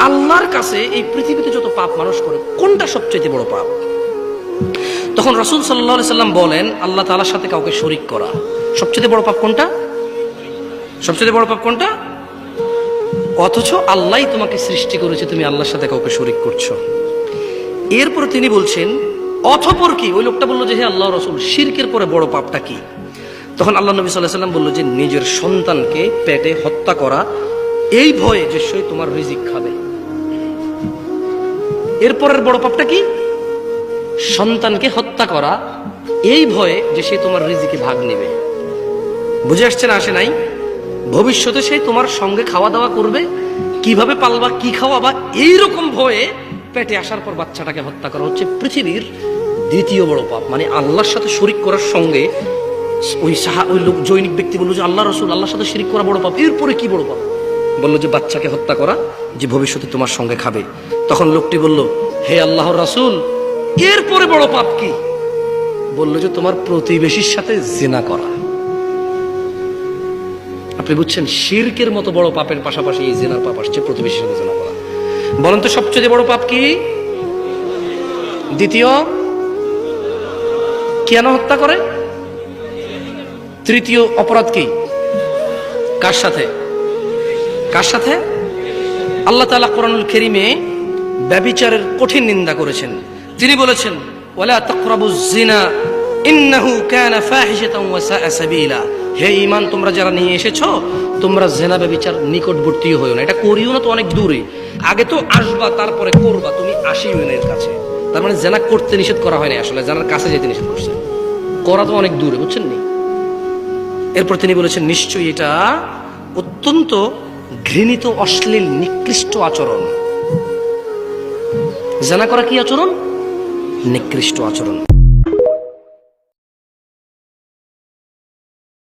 আল্লাহর কাছে এই পৃথিবীতে যত পাপ মানুষ করে কোনটা সবচেয়ে বড় পাপ? তখন রাসূল সাল্লাল্লাহু আলাইহি সাল্লাম বলেন, আল্লাহ তাআলার সাথে কাউকে শরীক করা। সবচেয়ে বড় পাপ কোনটা? সবচেয়ে বড় পাপ কোনটা? অথচ আল্লাহই তোমাকে সৃষ্টি করেছে, তুমি আল্লাহর সাথে কাউকে শরীক করছো। এরপর তিনি বলছেন, অতঃপর কি? ওই লোকটা বললো যে, হে আল্লাহর রাসূল, শিরকের পরে বড় পাপটা কি? তখন আল্লাহ নবী সাল্লাল্লাহু আলাইহি সাল্লাম বলল যে, নিজের সন্তানকে পেটে হত্যা করা, এই ভয়ে যে সে তোমার রিজিক খাবে। এরপরের বড় পাপটা কি? সন্তানকে হত্যা করা, এই ভয়ে যে সে তোমার রিজিকে ভাগ নেবে। বুঝে আসছে না? আসে নাই? ভবিষ্যতে সে তোমার সঙ্গে খাওয়া দাওয়া করবে, কিভাবে পালবা, কি খাওয়াবা, এইরকম ভয়ে পেটে আসার পর বাচ্চাটাকে হত্যা করা হচ্ছে পৃথিবীর দ্বিতীয় বড় পাপ। মানে আল্লাহর সাথে শরীক করার সঙ্গে ওই লোক জৈনিক ব্যক্তি বললো যে, আল্লাহ রাসূল, আল্লাহর সাথে শরীক করা বড় পাপ, এরপরে কি বড় পাপ? বললো যে, বাচ্চাকে হত্যা করা, যে ভবিষ্যতে তোমার সঙ্গে খাবে। তখন লোকটি বলল, হে আল্লাহর রাসূল, এরপরে বড় পাপ কি? বললো যে, তোমার প্রতিবেশীর সাথে জিনা করা। আপনি বুঝছেন, শিরকের মতো বড় পাপের পাশাপাশি এই জিনার পাপ আসছে, প্রতিবেশীর সাথে জিনা করা। বলেন তো সবচেয়ে বড় পাপ কি? দ্বিতীয়, কেন হত্যা করে? তৃতীয় অপরাধ কি? কার সাথে? কার সাথে? আল্লাহ তাআলা কোরআনুল কারীমে ব্যভিচারের কঠিন নিন্দা করেছেন। তিনি বলেছেন, ওয়ালা তাকরাবুজ জিনা ইন্নাহু কানা ফাহিশাতান ওয়া সাআ সাবিলা। হে ঈমান তোমরা যারা নিয়ে এসেছো, তোমরা জিনা ব্যভিচার নিকটবর্তী হইও না। এটা করিও না তো অনেক দূরে, আগে তো আসবা তারপরে করবা, তুমি আসিও না এর কাছে। তার মানে জিনা করতে নিষেধ করা হয়নি, আসলে জিনার কাছে যেতে নিষেধ করছে, করা তো অনেক দূরে, বুঝছেন নি? এরপর তিনি বলেছেন, নিশ্চয়ই এটা অত্যন্ত ঘৃণিত, অশ্লীল, নিকৃষ্ট আচরণ। জিনা করা কি আচরণ? নিকৃষ্ট আচরণ।